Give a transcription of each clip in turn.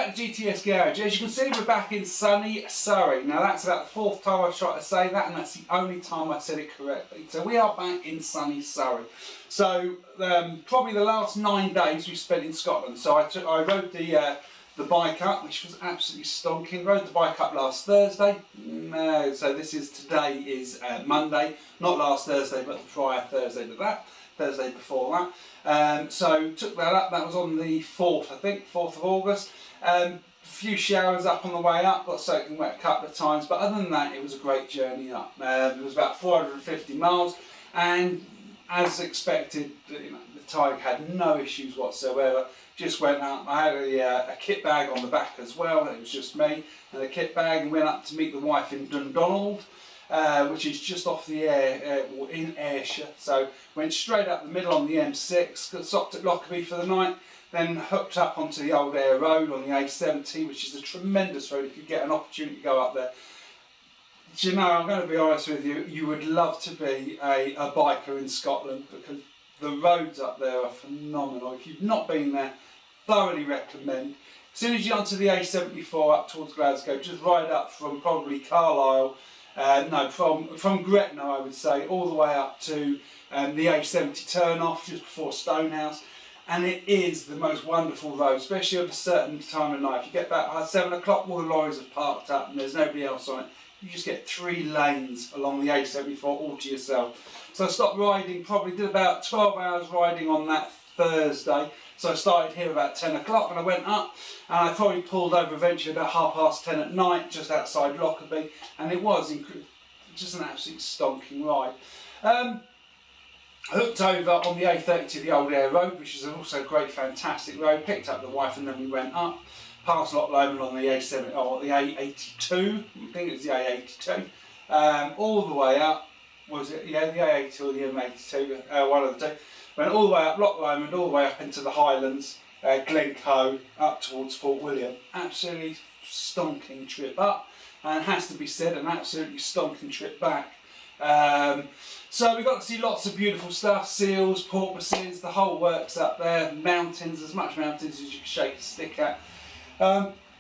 back to GTS Garage. As you can see, we're back in sunny Surrey. Now that's about the 4th time I've tried to say that, and that's the only time I said it correctly. So we are back in sunny Surrey. So probably the last 9 days we've spent in Scotland. So I rode the bike up, which was absolutely stonking. Rode the bike up last Thursday. So today is Monday, not last Thursday, but the prior Thursday to that. Thursday before that. So took that up. That was on the 4th, I think, 4th of August. A few showers up on the way up, got soaking wet a couple of times, but other than that it was a great journey up. It was about 450 miles, and as expected, the tyre had no issues whatsoever. Just went up. I had a kit bag on the back as well. It was just me and a kit bag, and went up to meet the wife in Dundonald, which is just off the in Ayrshire. So went straight up the middle on the M6, got stopped at Lockerbie for the night, then hooked up onto the old Ayr Road on the A70, which is a tremendous road if you get an opportunity to go up there. Do you know, I'm going to be honest with you, you would love to be a biker in Scotland, because the roads up there are phenomenal. If you've not been there, thoroughly recommend. As soon as you get onto the A74 up towards Glasgow, just ride up from probably Carlisle, from Gretna, I would say, all the way up to the A70 turn off just before Stonehouse, and it is the most wonderful road, especially at a certain time of night. If you get back at 7 o'clock, all the lorries have parked up and there's nobody else on it. You just get 3 lanes along the A74 all to yourself. So I stopped riding, probably did about 12 hours riding on that Thursday. So I started here about 10 o'clock and I went up, and I probably pulled over eventually about 10:30 at night just outside Lockerbie, and it was just an absolute stonking ride. Hooked over on the A30 to the old Ayr Road, which is also a great, fantastic road. Picked up the wife and then we went up. Past Loch Lomond on the A7, or the A82, I think it was the A82. All the way up, was it? Yeah, the A82 or the M82, one of the two. Went all the way up Loch Lomond, all the way up into the Highlands, Glencoe, up towards Fort William. Absolutely stonking trip up, and it has to be said, an absolutely stonking trip back. So we got to see lots of beautiful stuff, seals, porpoises, the whole works up there, mountains, as much mountains as you can shake a stick at.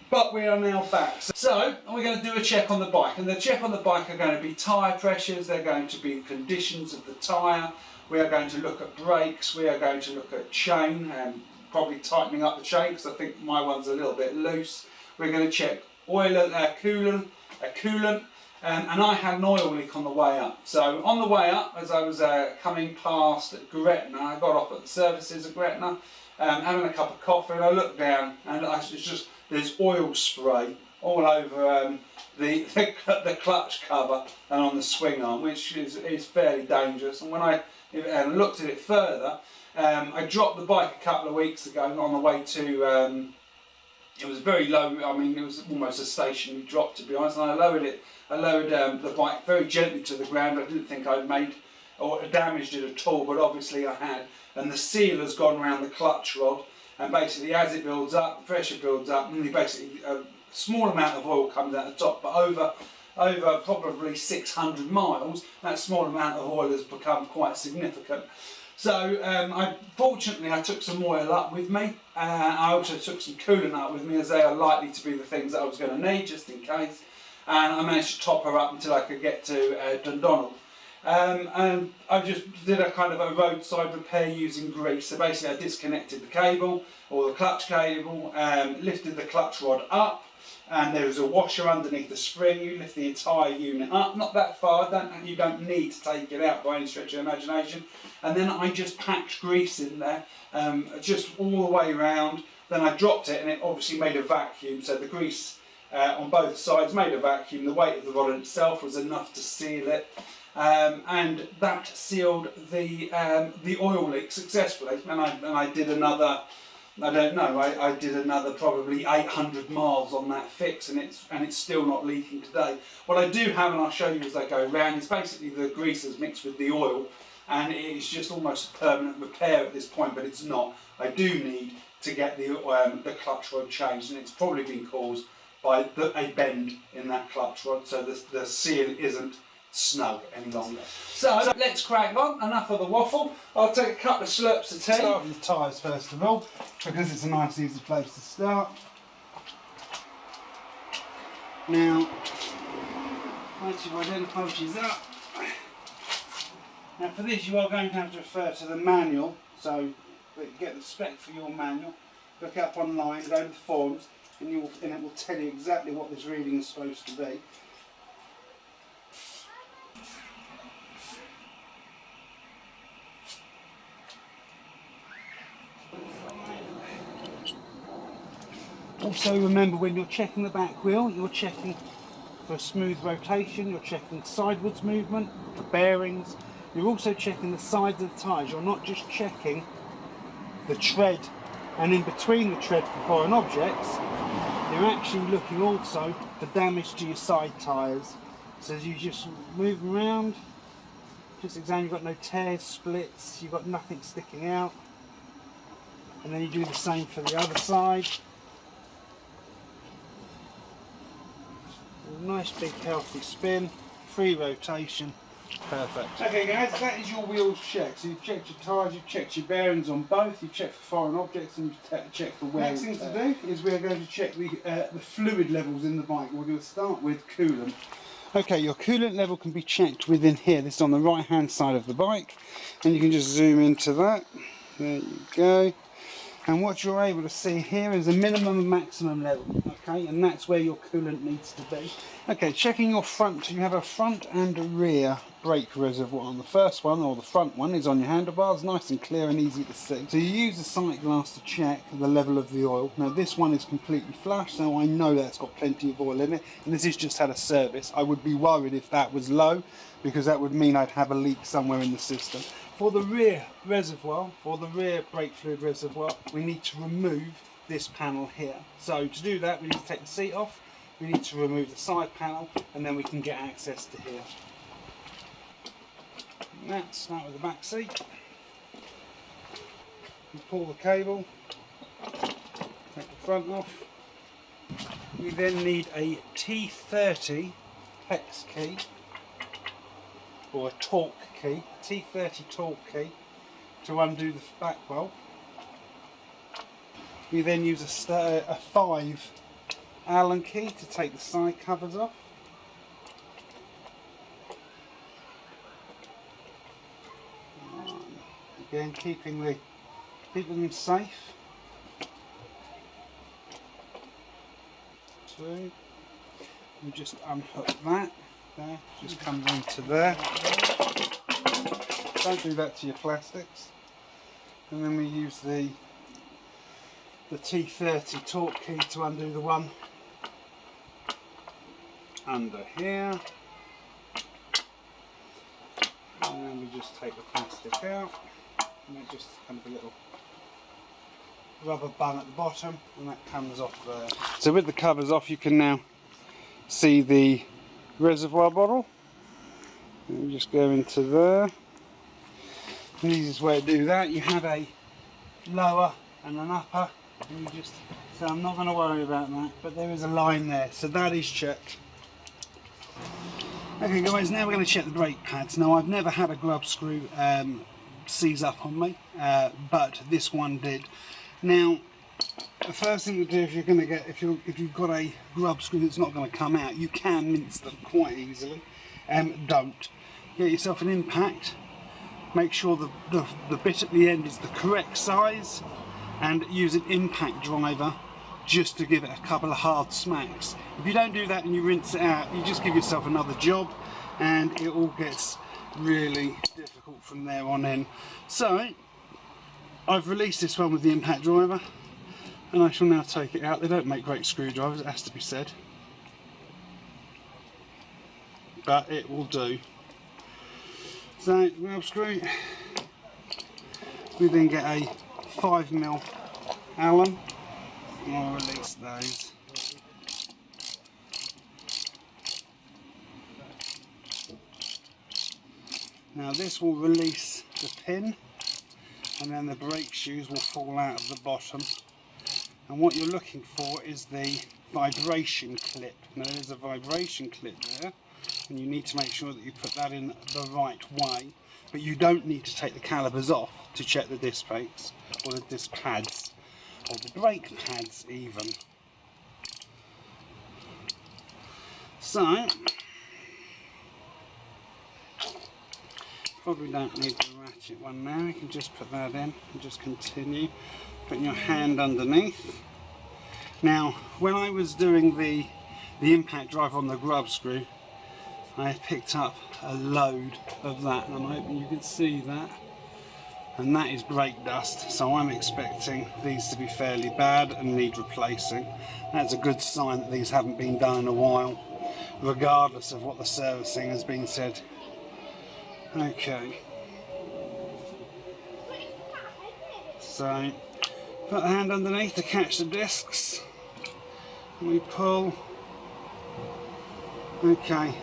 But we are now back. So we're going to do a check on the bike, and the check on the bike are going to be tyre pressures, they're going to be conditions of the tyre, we are going to look at brakes, we are going to look at chain, and probably tightening up the chain because I think my one's a little bit loose. We're going to check oil, coolant, and I had an oil leak on the way up. So on the way up, as I was coming past Gretna, I got off at the services at Gretna, having a cup of coffee, and I looked down, and there's oil spray all over the clutch cover and on the swing arm, which is fairly dangerous. And when I looked at it further, I dropped the bike a couple of weeks ago on the way to, it was very low, I mean it was almost a stationary drop to be honest, and I lowered the bike very gently to the ground. I didn't think I'd made or damaged it at all, but obviously I had, and the seal has gone around the clutch rod, and basically as it builds up, the pressure builds up, and basically a small amount of oil comes out the top, but over probably 600 miles, that small amount of oil has become quite significant. So fortunately I took some oil up with me. I also took some coolant up with me, as they are likely to be the things that I was going to need just in case. And I managed to top her up until I could get to Dundonald. And I just did a kind of a roadside repair using grease. So basically I disconnected the cable, or the clutch cable, lifted the clutch rod up, and there is a washer underneath the spring. You lift the entire unit up, not that far, you don't need to take it out by any stretch of the imagination. And then I just packed grease in there, just all the way around. Then I dropped it, and it obviously made a vacuum, so the grease on both sides made a vacuum. The weight of the rod itself was enough to seal it, and that sealed the oil leak successfully. And I did another, I don't know, I did another probably 800 miles on that fix, and it's still not leaking today. What I do have, and I'll show you as I go around, is basically the grease is mixed with the oil, and it's just almost a permanent repair at this point, but it's not. I do need to get the clutch rod changed, and it's probably been caused by a bend in that clutch rod, so the seal isn't snug any longer. So let's crack on, enough of the waffle. I'll take a couple of slurps of tea. Start with the tyres first of all, because it's a nice easy place to start. Now, once you've identified which is up, now for this you are going to have to refer to the manual, so get the spec for your manual, look up online, go to the forums, and it will tell you exactly what this reading is supposed to be. Also remember, when you're checking the back wheel, you're checking for smooth rotation, you're checking sidewards movement, the bearings, you're also checking the sides of the tyres. You're not just checking the tread and in between the tread for foreign objects, you're actually looking also for damage to your side tyres. So as you just move them around, just examine you've got no tears, splits, you've got nothing sticking out. And then you do the same for the other side. A nice big healthy spin, free rotation, perfect. Okay guys, that is your wheels checked. So you've checked your tyres, you've checked your bearings on both, you've checked for foreign objects, and you've checked for wear. Next thing to do is we're going to check the fluid levels in the bike. We're going to start with coolant. Okay, your coolant level can be checked within here. This is on the right hand side of the bike, and you can just zoom into that. There you go. And what you're able to see here is a minimum and maximum level, okay, and that's where your coolant needs to be. Okay, checking your front, you have a front and a rear brake reservoir on the first one, or the front one, is on your handlebars, nice and clear and easy to see. So you use the sight glass to check the level of the oil. Now this one is completely flush, so I know that's got plenty of oil in it, and this has just had a service. I would be worried if that was low, because that would mean I'd have a leak somewhere in the system. For the rear reservoir, for the rear brake fluid reservoir, we need to remove this panel here. So to do that, we need to take the seat off, we need to remove the side panel, and then we can get access to here. And that's start with the back seat. You pull the cable, take the front off. We then need a T30 hex key, or a torque key, T30 torque key, to undo the back bolt. We then use a 5 Allen key to take the side covers off. Again, keeping them safe. 2. We just unhook that. There, just comes into there. Don't do that to your plastics. And then we use the T30 torque key to undo the one under here. And then we just take the plastic out, and it just comes a little rubber bung at the bottom, and that comes off there. So with the covers off, you can now see the reservoir bottle. And just go into there. The easiest way to do that, you have a lower and an upper, and you just, so I'm not going to worry about that, but there is a line there, so that is checked. Okay guys, now we're going to check the brake pads. Now I've never had a grub screw seize up on me, but this one did. Now the first thing to do, if you're going to get, if you've got a grub screw that's not going to come out, you can mince them quite easily. Don't. Get yourself an impact. Make sure the bit at the end is the correct size, and use an impact driver just to give it a couple of hard smacks. If you don't do that and you rinse it out, you just give yourself another job, and it all gets really difficult from there on in. So I've released this one with the impact driver, and I shall now take it out. They don't make great screwdrivers, it has to be said, but it will do. So wheel screw, we then get a 5mm Allen, and I'll release those. Now this will release the pin, and then the brake shoes will fall out of the bottom. And what you're looking for is the vibration clip. Now there's a vibration clip there, and you need to make sure that you put that in the right way. But you don't need to take the calipers off to check the disc brakes, or the disc pads, or the brake pads even. So probably don't need the ratchet one now. You can just put that in and just continue putting your hand underneath. Now, when I was doing the impact drive on the grub screw, I picked up a load of that, and I'm hoping you can see that. And that is brake dust, so I'm expecting these to be fairly bad and need replacing. That's a good sign that these haven't been done in a while, regardless of what the servicing has been said. Okay. So, put the hand underneath to catch the discs. And we pull. Okay.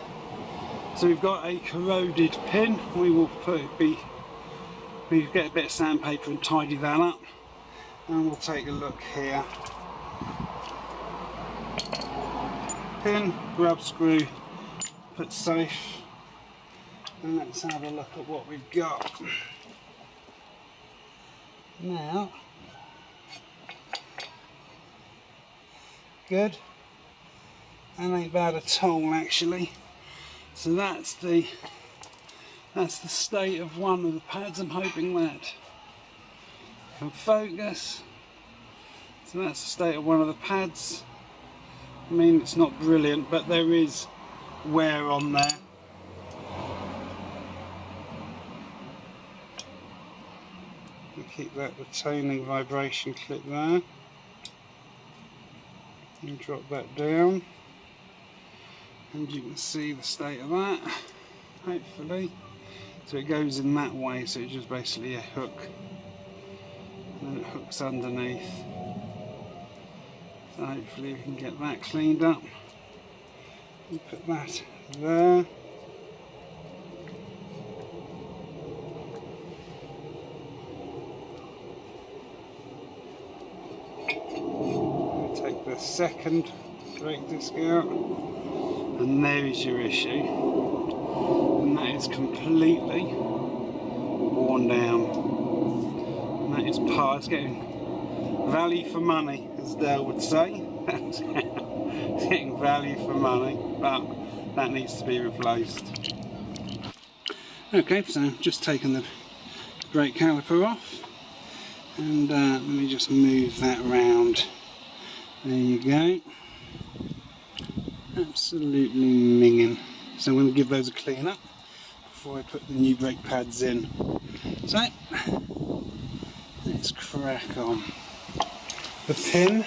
So we've got a corroded pin. We will get a bit of sandpaper and tidy that up. And we'll take a look here. Pin, grub screw, put safe. And let's have a look at what we've got. Now, good. That ain't bad at all, actually. So that's the state of one of the pads. I'm hoping that can focus. So that's the state of one of the pads. I mean, it's not brilliant, but there is wear on there. Keep that retaining vibration clip there, and drop that down, and you can see the state of that, hopefully. So it goes in that way, so it's just basically a hook, and then it hooks underneath. So hopefully we can get that cleaned up, and put that there. The second brake disc out, and there is your issue, and that is completely worn down, and that is it's getting value for money, as Dale would say. It's getting value for money, but that needs to be replaced. Okay, so I've just taken the brake caliper off, and let me just move that round. There you go. Absolutely minging. So I'm going to give those a clean up before I put the new brake pads in. So let's crack on. The pin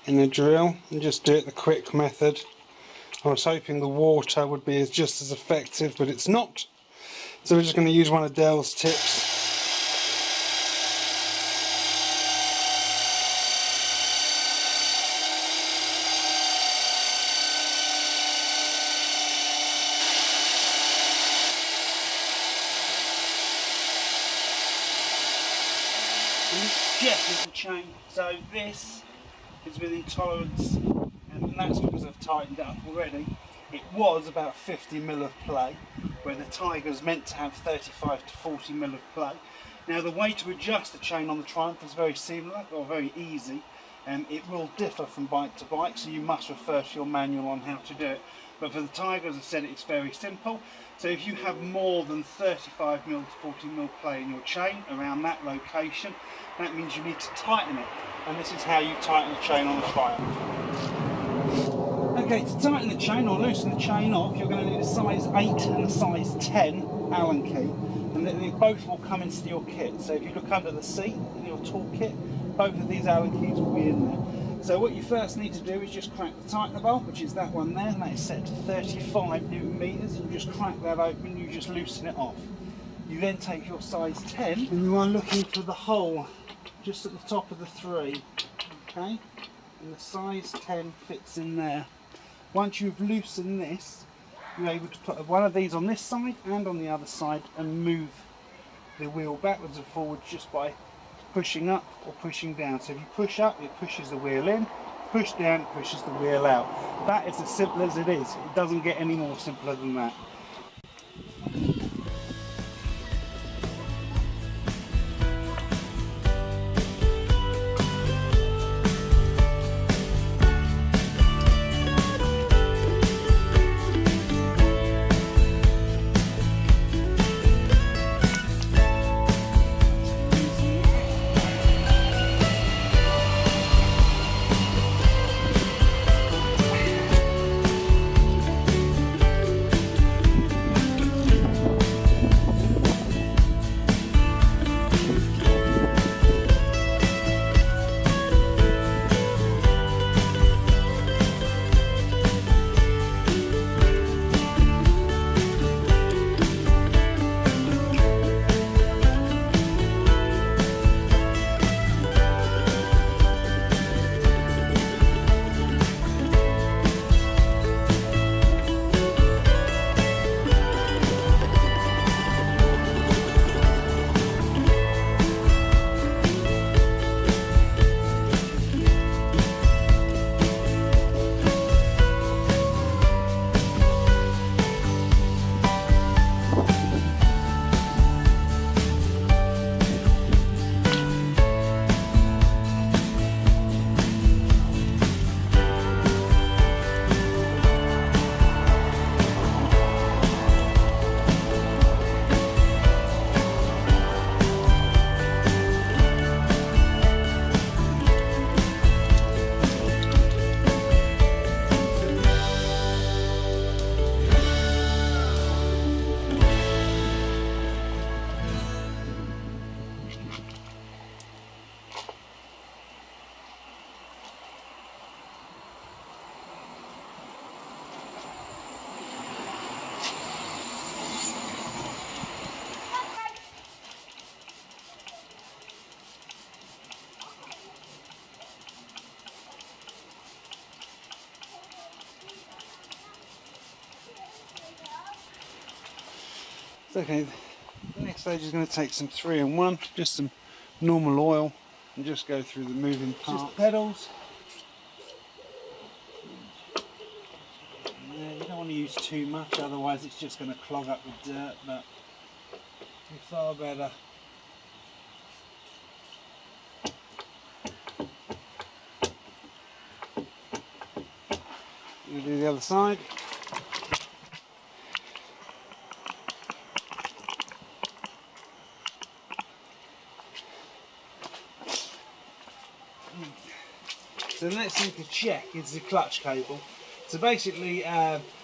in the drill and just do it the quick method. I was hoping the water would be just as effective, but it's not. So we're just going to use one of Dell's tips. Just the chain. So this is within tolerance, and that's because I've tightened it up already. It was about 50 mil of play, where the Tiger's meant to have 35 to 40 mil of play. Now the way to adjust the chain on the Triumph is very similar, or very easy, and it will differ from bike to bike, so you must refer to your manual on how to do it. But for the Tiger, as I said, it's very simple. So if you have more than 35 mil to 40 mil play in your chain around that location, that means you need to tighten it. And this is how you tighten the chain on a Triumph. Okay, to tighten the chain or loosen the chain off, you're going to need a size 8 and a size 10 Allen key. And they both will come into your kit. So if you look under the seat in your toolkit, both of these Allen keys will be in there. So what you first need to do is just crack the tightener bolt, which is that one there, and that is set to 35 Newton meters, and you just crack that open, you just loosen it off. You then take your size 10, and you are looking for the hole just at the top of the 3, okay? And the size 10 fits in there. Once you've loosened this, you're able to put one of these on this side and on the other side and move the wheel backwards and forwards just by pushing up or pushing down. So if you push up, it pushes the wheel in, push down, it pushes the wheel out. That is as simple as it is. It doesn't get any more simpler than that. Okay, the next stage is going to take some 3-in-1, just some normal oil, and just go through the moving parts. Just the pedals. Yeah, you don't want to use too much, otherwise it's just going to clog up with dirt, but you're far better. We'll do the other side. So the next thing to check is the clutch cable. So basically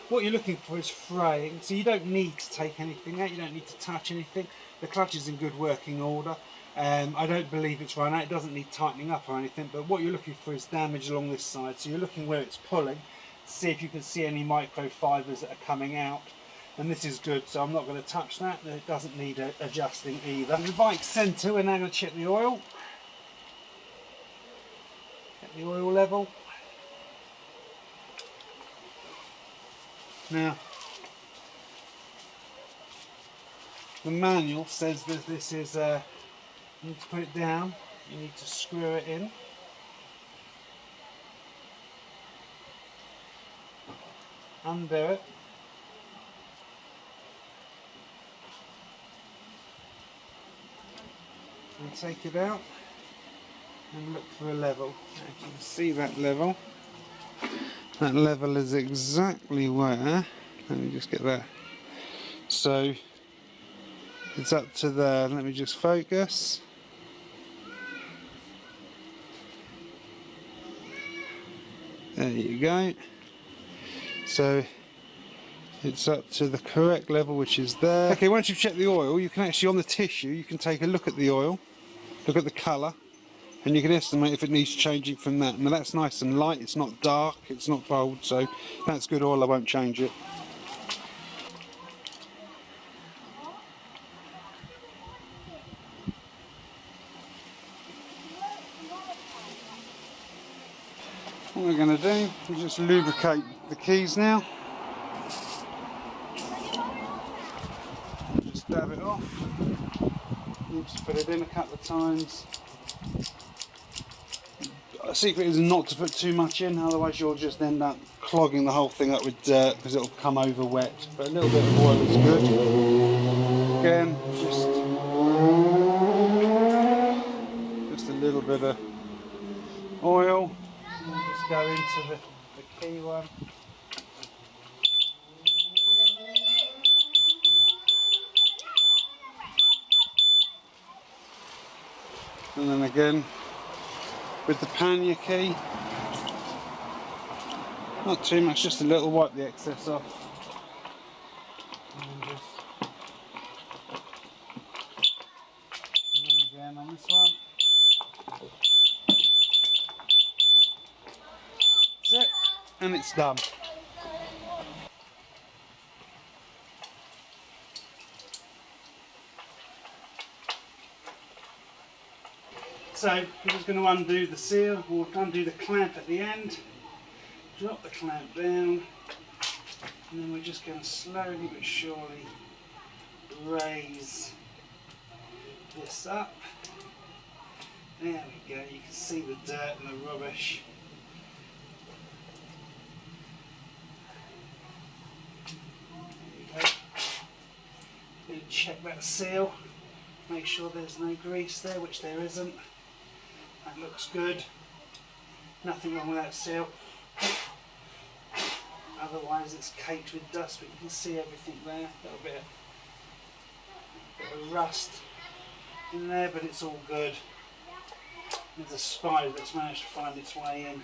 what you're looking for is fraying, so you don't need to take anything out, you don't need to touch anything. The clutch is in good working order. I don't believe it's run out, it doesn't need tightening up or anything, but what you're looking for is damage along this side. So you're looking where it's pulling, see if you can see any microfibres that are coming out. And this is good, so I'm not going to touch that, and it doesn't need adjusting either. In the bike centre, we're now going to check the oil. Get the oil level. Now, the manual says that this is, you need to put it down, you need to screw it in. Undo it. And take it out and look for a level. Now, if you can see that level is exactly where, let me just get that, so it's up to there. Let me just focus. There you go. So it's up to the correct level, which is there. Okay, once you've checked the oil, you can actually, on the tissue, you can take a look at the oil, look at the colour, and you can estimate if it needs changing from that. Now that's nice and light, it's not dark, it's not bold, so that's good oil, I won't change it. What we're going to do is just lubricate the keys now. Just dab it off. You just put it in a couple of times. The secret is not to put too much in, otherwise you'll just end up clogging the whole thing up with dirt because it'll come over wet. But a little bit of oil is good. Again, just a little bit of oil. And just go into the key one. And then again with the pannier key. Not too much, just a little, wipe the excess off. And then again on this one. That's it, and it's done. So we're just going to undo the seal, we'll undo the clamp at the end, drop the clamp down, and then we're just going to slowly but surely raise this up. There we go, you can see the dirt and the rubbish. There you go. Going to check that seal, make sure there's no grease there, which there isn't. That looks good. Nothing wrong with that seal. Otherwise it's caked with dust, but you can see everything there. A little bit of rust in there, but it's all good. There's a spider that's managed to find its way in.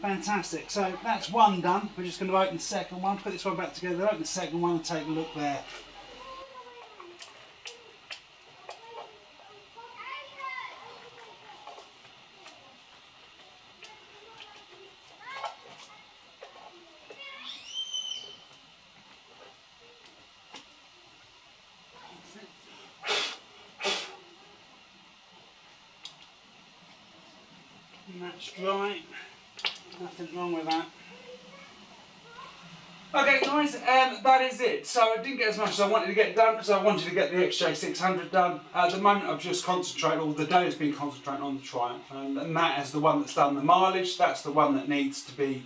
Fantastic. So that's one done. We're just going to open the second one, put this one back together, open the second one and take a look there. And that's dry, nothing wrong with that. Okay guys, that is it. So I didn't get as much as I wanted to get done because I wanted to get the XJ600 done. At the moment I've just concentrated, all the day has been concentrating on the Triumph, and that is the one that's done the mileage. That's the one that needs to be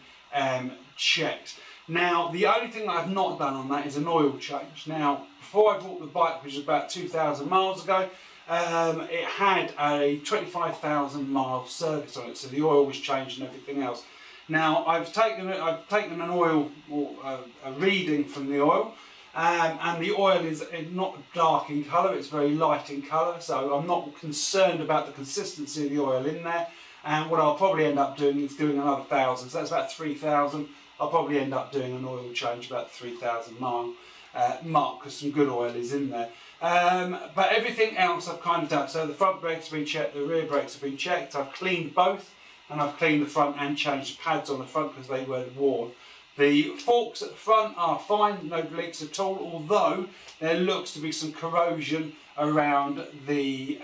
checked. Now the only thing that I've not done on that is an oil change. Now before I bought the bike, which was about 2,000 miles ago, it had a 25,000 mile service on it, so the oil was changed and everything else. Now I've taken an oil, or a reading from the oil, and the oil is not dark in colour, it's very light in colour, so I'm not concerned about the consistency of the oil in there. And what I'll probably end up doing is doing another 1,000, so that's about 3,000. I'll probably end up doing an oil change about 3,000 mile mark, because some good oil is in there. But everything else I've kind of done. So the front brakes have been checked, the rear brakes have been checked, I've cleaned both. And I've cleaned the front and changed the pads on the front because they were worn. The forks at the front are fine, no leaks at all, although there looks to be some corrosion around the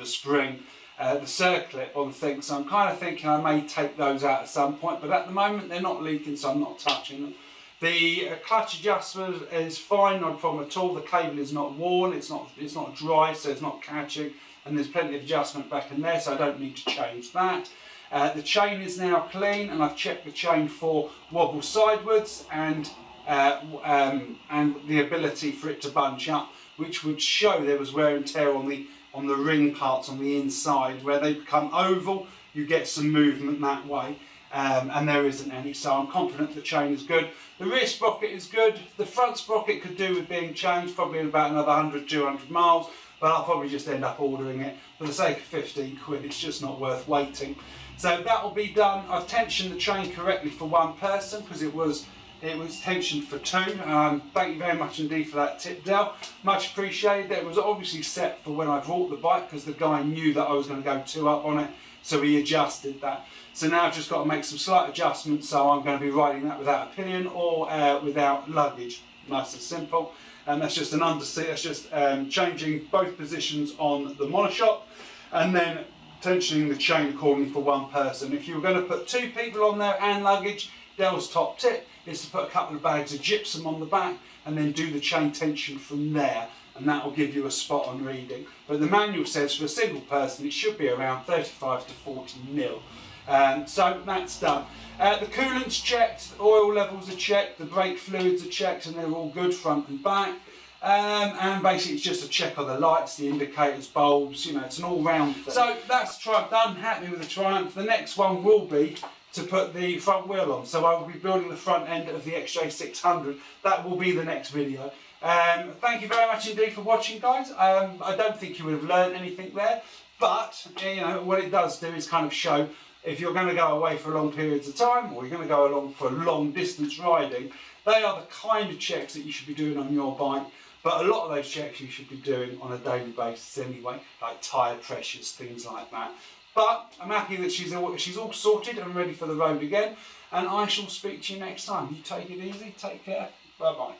spring, the circlip on the thing. So I'm kind of thinking I may take those out at some point, but at the moment they're not leaking, so I'm not touching them. The clutch adjustment is fine, no problem at all. The cable is not worn, it's not dry, so it's not catching. And there's plenty of adjustment back in there, so I don't need to change that. The chain is now clean, and I've checked the chain for wobble sidewards and the ability for it to bunch up, which would show there was wear and tear on the ring parts on the inside. Where they become oval, you get some movement that way, and there isn't any, so I'm confident the chain is good. The rear sprocket is good. The front sprocket could do with being changed, probably in about another 100-200 miles. But I'll probably just end up ordering it for the sake of 15 quid. It's just not worth waiting. So that will be done. I've tensioned the chain correctly for one person because it was tensioned for two. Thank you very much indeed for that tip, Del. Much appreciated. It was obviously set for when I bought the bike because the guy knew that I was going to go 2 up on it, so he adjusted that. So now I've just got to make some slight adjustments, so I'm going to be riding that without a pillion or without luggage. Nice and simple. And that's just an underseat, that's just changing both positions on the monoshock and then tensioning the chain accordingly for one person. If you were going to put 2 people on there and luggage, Del's top tip is to put a couple of bags of gypsum on the back and then do the chain tension from there, and that will give you a spot on reading. But the manual says for a single person it should be around 35 to 40 mil. So that's done. The coolant's checked, the oil levels are checked, the brake fluids are checked, and they're all good front and back. And basically it's just a check of the lights, the indicators, bulbs, you know, it's an all-round thing. So that's Triumph done, happy with the Triumph. The next one will be to put the front wheel on. So I will be building the front end of the XJ600. That will be the next video. Thank you very much indeed for watching, guys. I don't think you would have learned anything there, but you know what it does do is kind of show if you're going to go away for long periods of time, or you're going to go along for long distance riding, they are the kind of checks that you should be doing on your bike. But a lot of those checks you should be doing on a daily basis anyway, like tyre pressures, things like that. But I'm happy that she's all sorted and ready for the road again, and I shall speak to you next time. You take it easy, take care, bye bye.